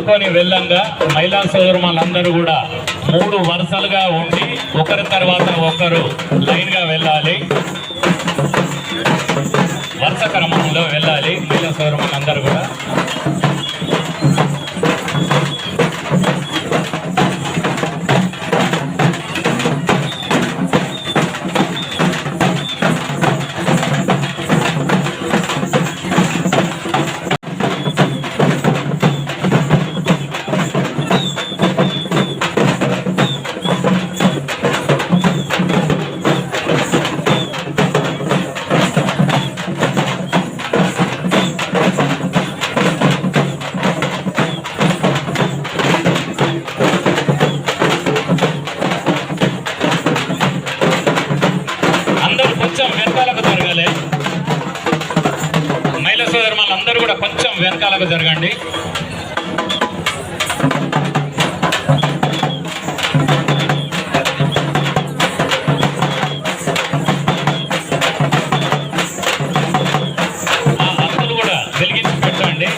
తీసుకొని వెళ్ళంగా మహిళా సోదరులందరూ కూడా 3 వరుసలుగా ఉండి ఒకరి తర్వాత ఒకరు లైన్గా వెళ్ళాలి, వరుస క్రమంలో వెళ్ళాలి మహిళా సోదరులందరూ కూడా. మహిళా సోదరులందరూ కూడా కొంచెం వెనకాలకు జరగండి. అర్థులు కూడా వెలిగించి పెట్టండి.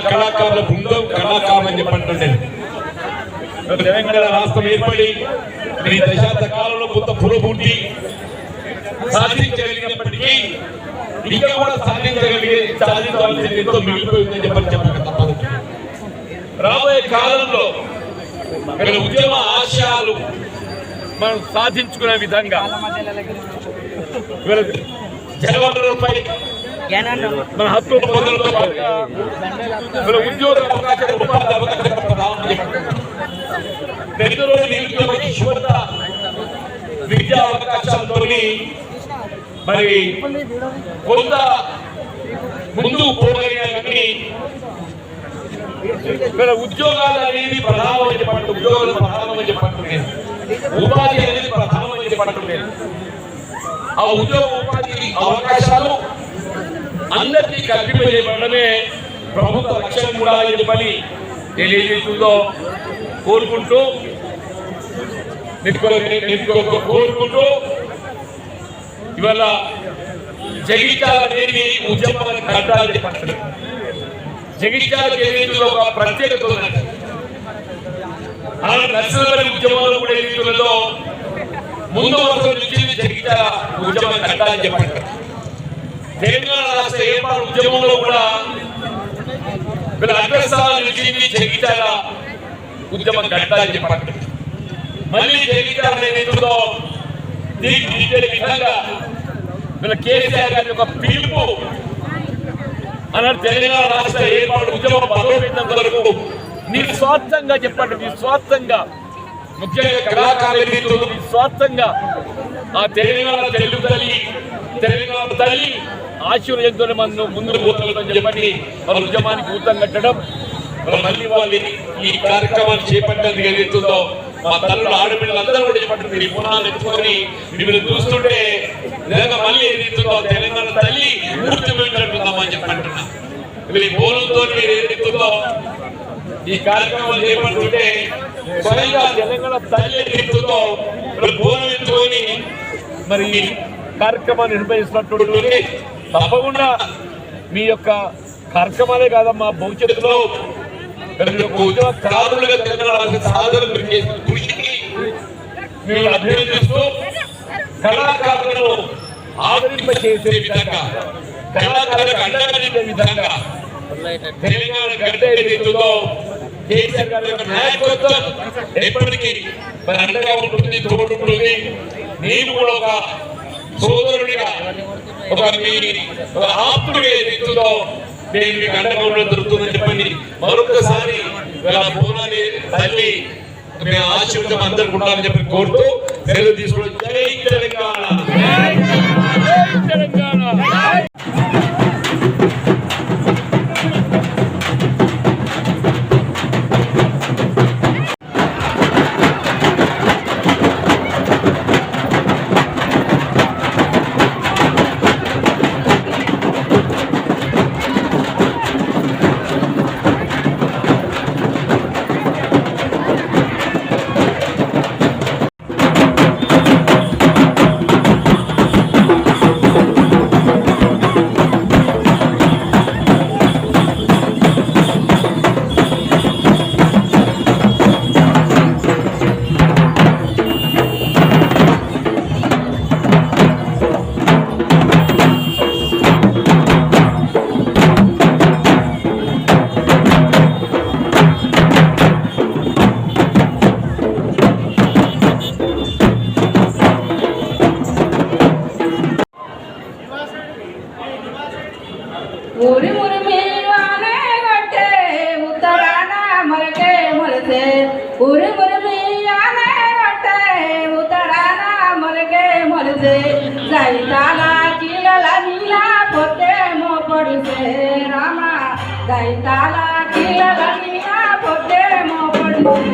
కళాకారుల బృందం కళాకారులు అని చెప్పండి. తెలంగాణ రాష్ట్రం ఏర్పడి ఈ దశాబ్ద కాలంలో కొంత పురోగతి సాధించగలిగినప్పటికీ ఇంకా కూడా సాధించాల్సిన ఎంతో మిగిలిపోయిందని చెప్పక తప్పదు. రాబోయే కాలంలో ఉద్యమ ఆశయాలు మనం సాధించుకునే విధంగా జలవనరులపై మన హక్కు పొందడంతో పాటుగా ఉద్యోగ అవకాశాలు ఉపాధి అవకాశాలు ప్రధానం పెద్దరోజు నిరుద్యోగ యువత విద్యా అవకాశాలతో మరి కొంత ముందు పోగలిగాని ఉద్యోగాలు అనేది ప్రధానమని చెప్పండి, ఉద్యోగాలు ప్రధానమని చెప్పండి, ఉపాధి అనేది ప్రధానమని చెప్పండి. ఆ ఉద్యోగ ఉపాధి అవకాశాలు అందరికీ కల్పింపజేయబడమే ప్రభుత్వ లక్ష్యం కూడా అని చెప్పని తెలియజేస్తుందో కోరుకుంటూ ఇవాళ జగిత్యాల అనేది ఉద్యమానికి కట్టాలని చెప్పండి. జగిత్యాల ఏదైతుందో ఒక ప్రత్యేకత ఉన్నది. నక్సల్బరీ ఉద్యమంలో కూడా ఏదైతుందో ముందు వరుస నుంచి జగిత్యాల ఉద్యమం కట్టాలని చెప్పండి. తెలంగాణ రాష్ట్ర ఏర్పాటు ఉద్యమంలో కూడా అగ్రస్థానం నుంచి జగిత్యాల ఉద్యమం కట్టాలని చెప్పండి. మళ్ళీ జగిత్యాల ఏదైతుందో దీనికి విధంగా కేసీఆర్ గారి యొక్క పిలుపు అన్నారు. తెలంగాణ రాష్ట్ర ఏర్పాటు ఉద్యమం బలోపేతం కొరకు నిస్వార్థంగా చెప్పండి, నిస్వార్థంగా ముఖ్యంగా కళాకారులు నిస్వార్థంగా ఆ తెలంగాణ తెలుగు తల్లి తెలంగాణ తల్లి ఆశీర్వదించుకుని మనం ముందుకు పోతుందని చెప్పండి మన ఉద్యమానికి ఊతం కట్టడం. మళ్ళీ వాళ్ళు ఈ కార్యక్రమాన్ని చేపట్టేందుకు ఏదైతుందో మా తల్లులు ఆడపిల్లలందరూ కూడా చెప్పండి పునాలు ఎత్తుకొని మిమ్మల్ని చూస్తుంటే నిజంగా మళ్ళీ ఏదైతుందో తెలంగాణ తల్లి ఊర్తిపోయినట్టుందామని చెప్పంటున్నా. వీళ్ళ బోనంతో ఏదైతుందో ఈ కార్యక్రమం చేపడుతుంటే స్వయంగా తెలంగాణ తల్లి ఏదైతుందో బోనం ఎత్తుకొని మరి కార్యక్రమాన్ని నిర్వహిస్తున్నటువంటి తప్పకుండా మీ యొక్క కార్యక్రమాలే కాదమ్మా భవిష్యత్తులో ఉద్యోగకారులుగా తెలంగాణ సాధన కృషికి మీరు అభినందిస్తూ కళాకారులను ఆదరింపచేసే విధంగా కళాకారులకు అండగా నిలిచే విధంగా తెలంగాణ గడ్డ ఏదైతుందో కేసీఆర్ గారి యొక్క నాయకత్వం ఎప్పటికీ మరి అండగా ఉంటుంది, తోడుంటుంది. నేను కూడా ఒక సోదరుడిగా ఒక ఆప్తుడిగా ఏదైతుందో నేను మీకు అండగా ఉండడం జరుగుతుందని చెప్పండి. మరొకసారి బోనాలి తల్లి మేము ఆశీర్వదం అందరికి ఉండాలని చెప్పి కోరుతూ సెలవు తీసుకోవడం. జై తెలంగాణ, జై తెలంగాణ. ఊరి మురిమి వానే గట్టే ఉత్తరాన మొలకే మొలసే ఊరి మురిమి వానే గట్టే ఉత్తరాన మొలకే మొలసే దైతాల కీలల నీలా పొట్టేమో పడుసే రామ దైతాల కీలల నీలా పొట్టేమో పడుసే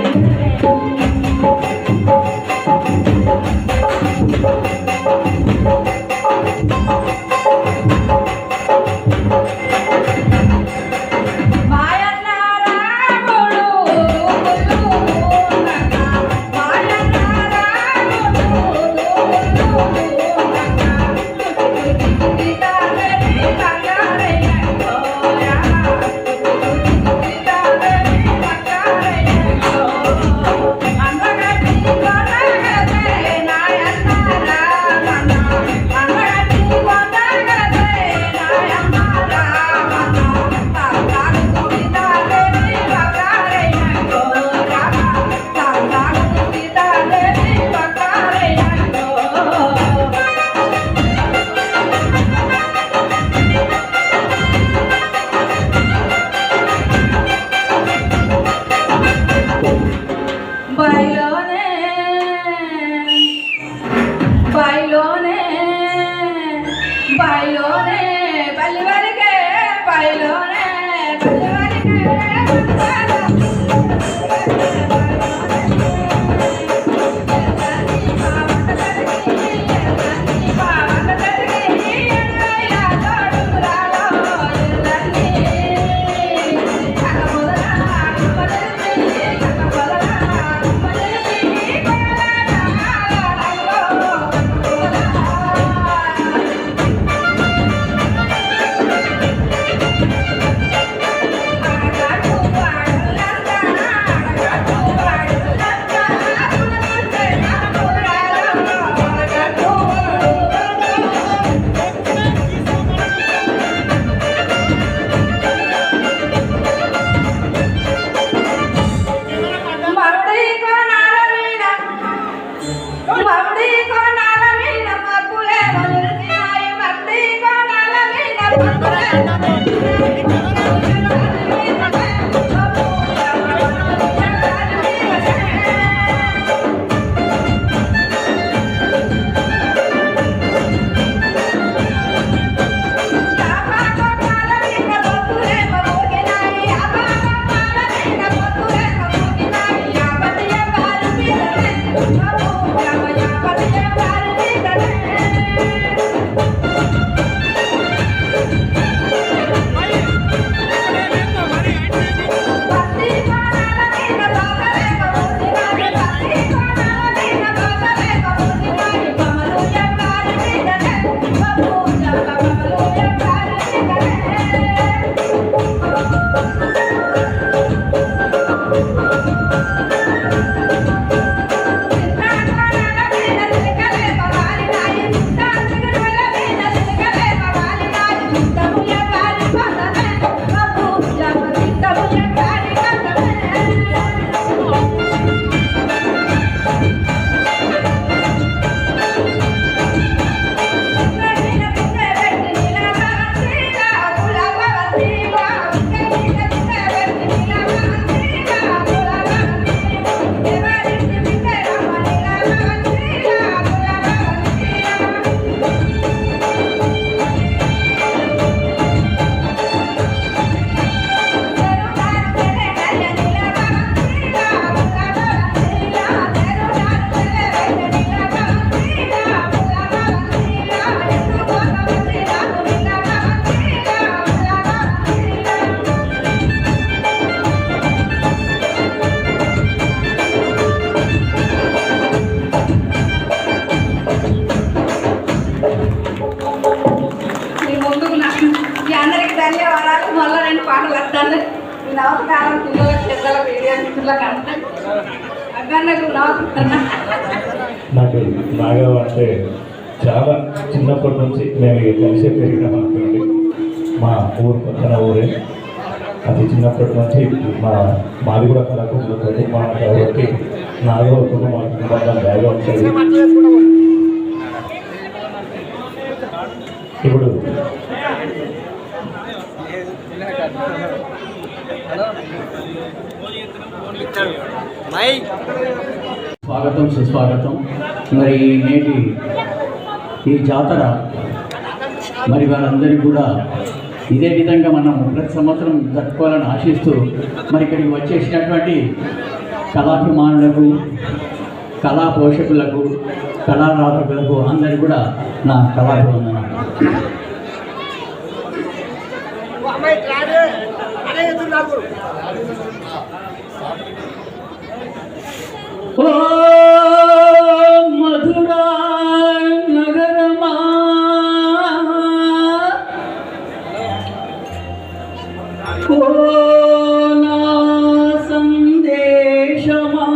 ధన్యవాదాలు. మళ్ళీ 2 పాటలు వస్తాను. ఈ నమస్కారం పిల్లలకు పెద్దల వీడియో మిత్రులకు అంటే అక్కడకు నమస్కారం. నాకు నాగం అంటే చాలా చిన్నప్పటి నుంచి మేము కలిసి పెరిగినాం అనుకోండి. మా ఊరు పక్కన ఊరే, అది చిన్నప్పటి నుంచి మాది కూడా కళాకుల కుటుంబం కాబట్టి నాగం కుటుంబం కుటుంబం బాగా ఉంటుంది. ఇప్పుడు స్వాగతం సుస్వాగతం. మరి నేటి ఈ జాతర మరి వాళ్ళందరికీ కూడా ఇదే విధంగా మనం ప్రతి సంవత్సరం జరుపుకోవాలని ఆశిస్తూ మరి ఇక్కడికి వచ్చేసినటువంటి కళాభిమానులకు, కళా పోషకులకు, కళారాధకులకు అందరికీ కూడా నా కళాభివందనాలు. ఓ మధురా నగరమా ఓ నా సందేశమా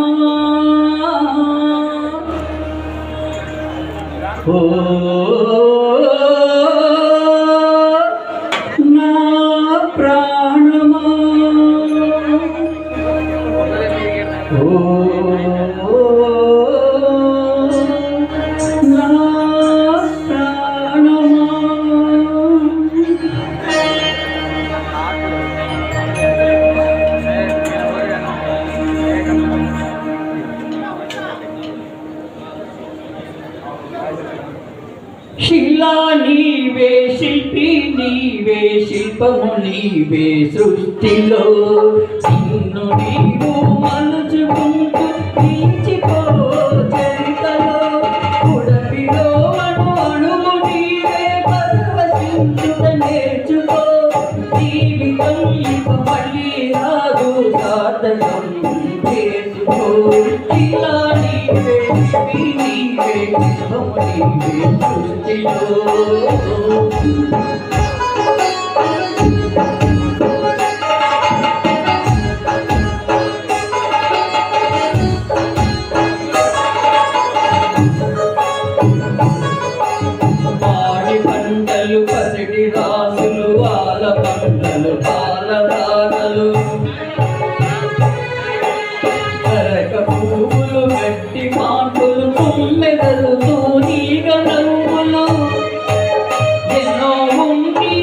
ఓ నా ప్రాణమా ఓ నా ప్రాణమా. శిలా నీవే, శిల్పి నీవే, శిల్పము నీవే, సృష్టిలో నిన్ను నీవు మలుచుకుంటూ నిలిచిపో చరితలో. ఉడపిలో అణు అణువు నీవే, పరవశించుట నేర్చుకో. జీవితం ఇక మళ్ళీ రాదు, సార్థకం చేసుకో. శిలా నీవే, శిల్పి నీవే, శిల్పము నీవే, సృష్టిలో. పాడి పంటలు పసిడి రాసులు, వాళ్ళ పంటలు పాలదారలు, కరక పువ్వులు, గట్టి మాటలు, తుమ్మెదలు, తూనీగ రంగులు. ఎన్నో ఉండి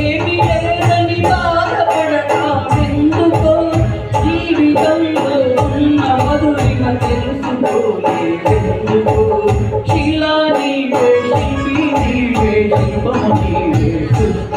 ఏమి లేదని బాధపడతావెందుకో. జీవితంలో ఉన్న మధురిమ తెలుసుకోలేదెందుకో. శిలా నీవే, శిల్పి నీవే, శిల్పము నీవే, సృష్టి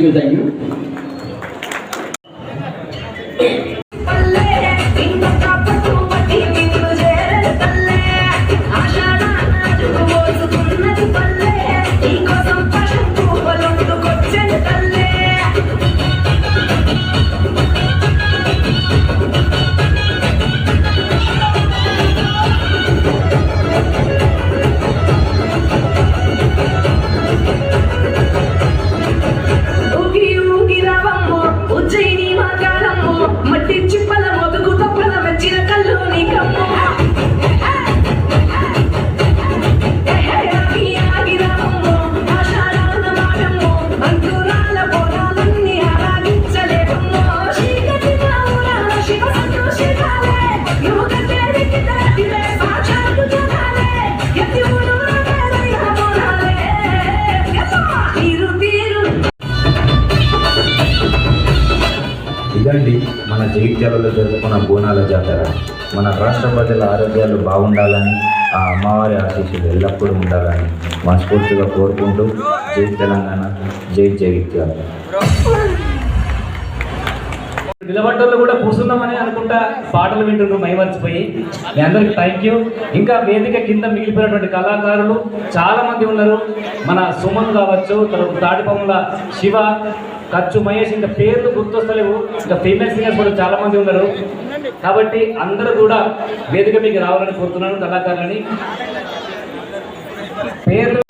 థ్యాంక్ యూ థ్యాంక్ యూ. ఇదండి మన జగిత్యాలలో జరుపుకున్న బోనాల జాతర. మన రాష్ట్ర ప్రజల ఆరోగ్యాలు బాగుండాలని, ఆ అమ్మవారి ఆశీస్సులు ఎల్లప్పుడూ ఉండాలని మనస్ఫూర్తిగా కోరుకుంటూ జై తెలంగాణ, జై జగిత్యాల. నిలబడ్డోళ్ళు కూడా కూర్చుందామని అనుకుంటా పాటలు వింటున్నారు మైమర్చిపోయి. మీ అందరికి థ్యాంక్ యూ. ఇంకా వేదిక కింద మిగిలిపోయినటువంటి కళాకారులు చాలా మంది ఉన్నారు. మన సుమన్ కావచ్చు, తర్వాత తాటిపమ్ముల శివ, ఖర్చు మహేష్, ఇంకా పేర్లు గుర్తొస్తలేవు. ఇంకా ఫేమస్ సింగర్స్ కూడా చాలా మంది ఉన్నారు. కాబట్టి అందరూ కూడా వేదిక మీకు రావాలని కోరుతున్నాను. కళాకారులని పేర్లు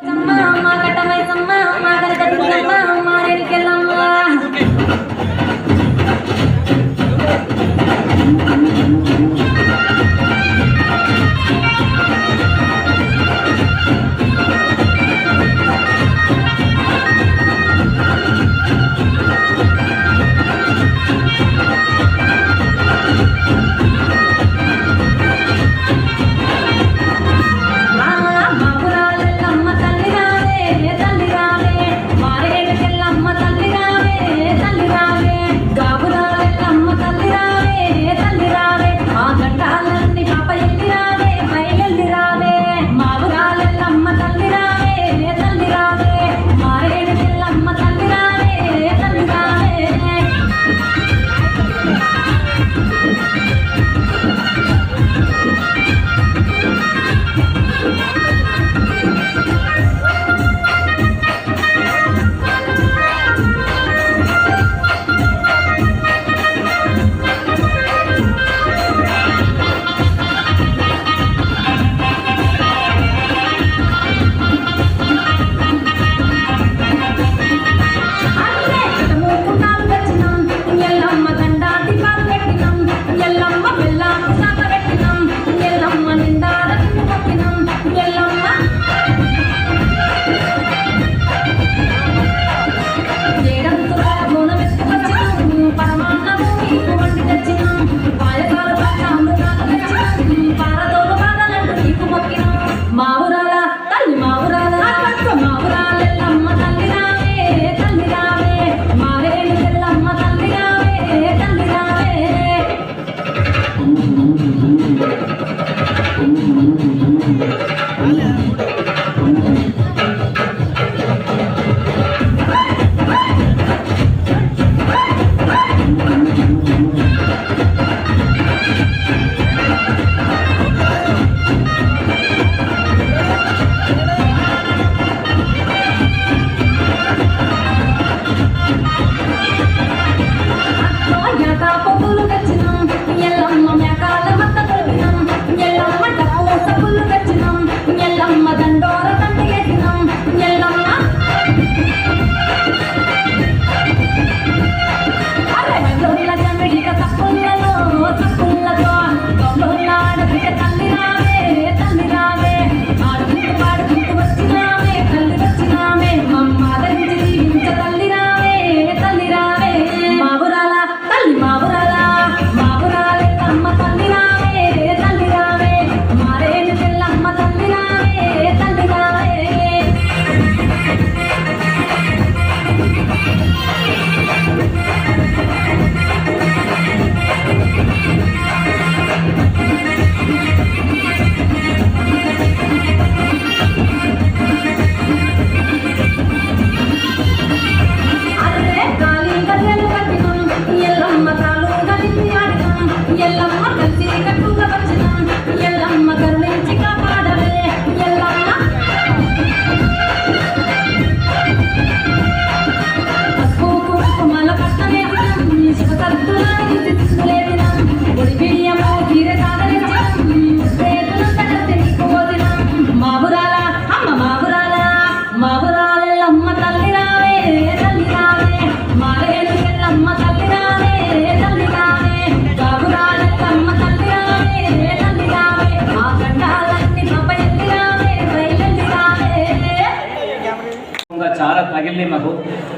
తగిలినాయి మాకు.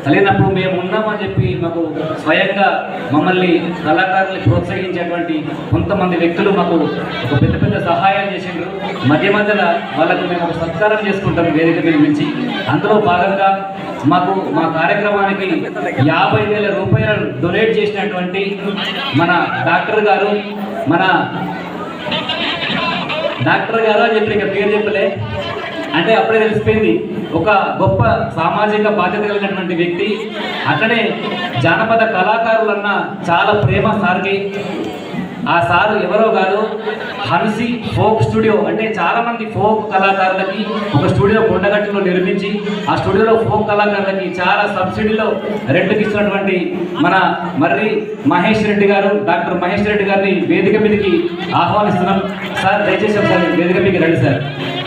తగిలినప్పుడు మేము ఉన్నామని చెప్పి మాకు స్వయంగా మమ్మల్ని కళాకారుల్ని ప్రోత్సహించేటువంటి కొంతమంది వ్యక్తులు మాకు ఒక పెద్ద పెద్ద సహాయం చేసిండ్రు. మధ్య మధ్యలో వాళ్ళకు మేము ఒక సత్కారం చేసుకుంటాం వేదిక మీద నుంచి. అందులో భాగంగా మాకు మా కార్యక్రమానికి 50,000 రూపాయలు డొనేట్ చేసినటువంటి మన డాక్టర్ గారు అని చెప్పి ఇక పేరు చెప్పలే, అంటే అప్పుడే తెలిసిపోయింది ఒక గొప్ప సామాజిక బాధ్యత కలిగినటువంటి వ్యక్తి. అట్లనే జానపద కళాకారులన్న చాలా ప్రేమ సార్కి. ఆ సారు ఎవరో కాదు, హన్సీ ఫోక్ స్టూడియో, అంటే చాలామంది ఫోక్ కళాకారులకి ఒక స్టూడియో కొండగట్టులో నిర్మించి ఆ స్టూడియోలో ఫోక్ కళాకారులకి చాలా సబ్సిడీలో రెంట్కి ఇస్తున్నటువంటి మన మర్రి మహేష్ రెడ్డి గారు, డాక్టర్ మహేష్ రెడ్డి గారిని వేదిక మీదకి ఆహ్వానిస్తున్నాం. సార్ దయచేసి ఒకసారి వేదిక మీదకి రండి సార్.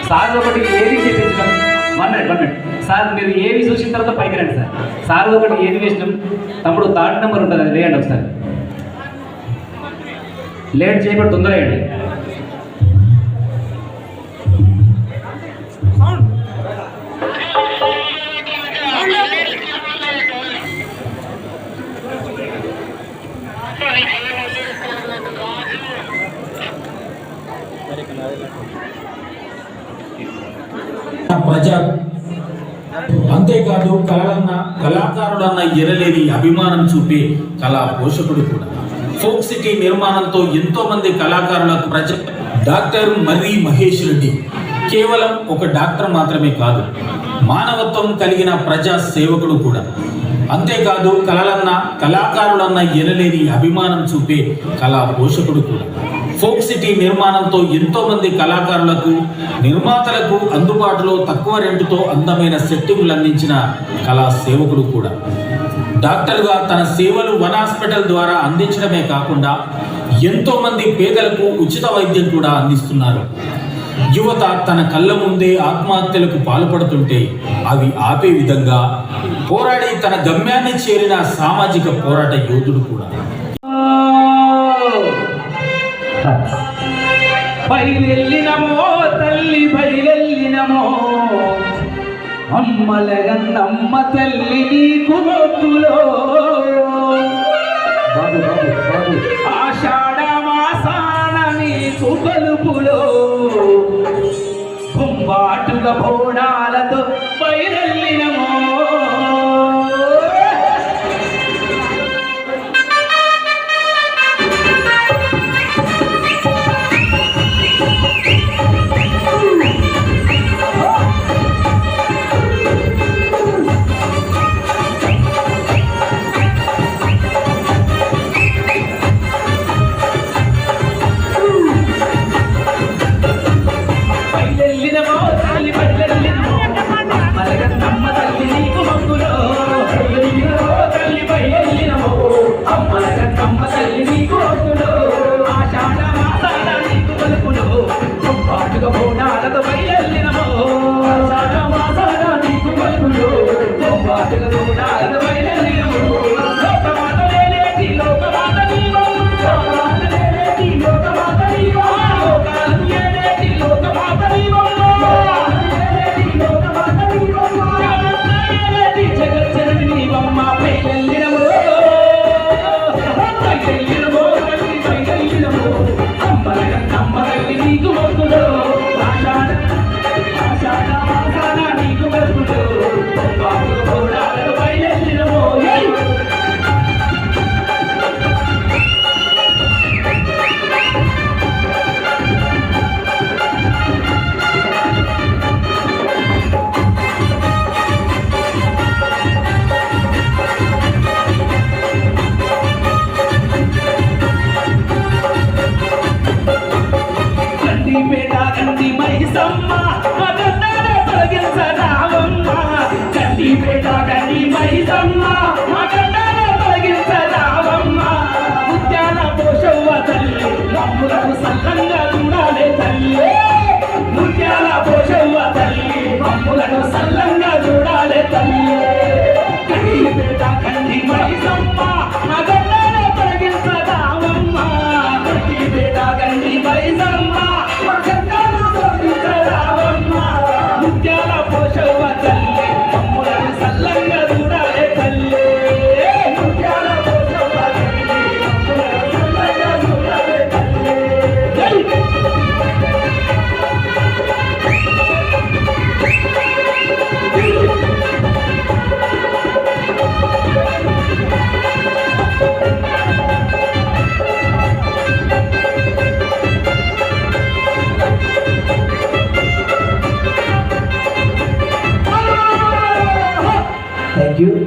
సార్ ఒకటి ఏవి చేపించడం 1 minute సార్, మీరు ఏవి చూసిన తర్వాత పైకి రండి సార్. సార్ ఒకటి ఏవి వేసినాం, తమ్ముడు 3rd నెంబర్ ఉంటుంది, అది వేయండి ఒకసారి. లేట్ చేయబడి తొందరగా వేయండి. ప్రజా అంతేకాదు కళాకారుడన్న ఎరలేని అభిమానం చూపే కళా పోషకుడు కూడా. ఫోక్ సిటీ నిర్మాణంతో ఎంతో మంది కళాకారులకు డాక్టర్ మర్రి మహేష్ రెడ్డి కేవలం ఒక డాక్టర్ మాత్రమే కాదు, మానవత్వం కలిగిన ప్రజా సేవకుడు కూడా. అంతేకాదు కళాకారుడన్న ఎనలేని అభిమానం చూపే కళా పోషకుడు కూడా. ఫోక్ సిటీ నిర్మాణంతో ఎంతో మంది కళాకారులకు, నిర్మాతలకు అందుబాటులో తక్కువ రెంటుతో అందమైన సెట్టింగ్లు అందించిన కళా సేవకుడు కూడా. డాక్టర్గా తన సేవలు వన్ హాస్పిటల్ ద్వారా అందించడమే కాకుండా ఎంతో మంది పేదలకు ఉచిత వైద్యం కూడా అందిస్తున్నారు. యువత తన కళ్ళ ముందే ఆత్మహత్యలకు పాల్పడుతుంటే అవి ఆపే విధంగా పోరాడి తన గమ్యాన్ని చేరిన సామాజిక పోరాట యోధుడు కూడా. బయలెల్లినమో తల్లి బయలెల్లినమో, అమ్మలగన్నమ్మ తల్లి నీకు మొక్కులో, ఆషాఢ మాసాన నీకు కలుపులో, కుంబాటుగా బోనాలతో బయలెల్లినమో. ముత్యాల పోషవ్వ తల్లి, అమ్ములను సల్లంగా థ్యాంక్ యూ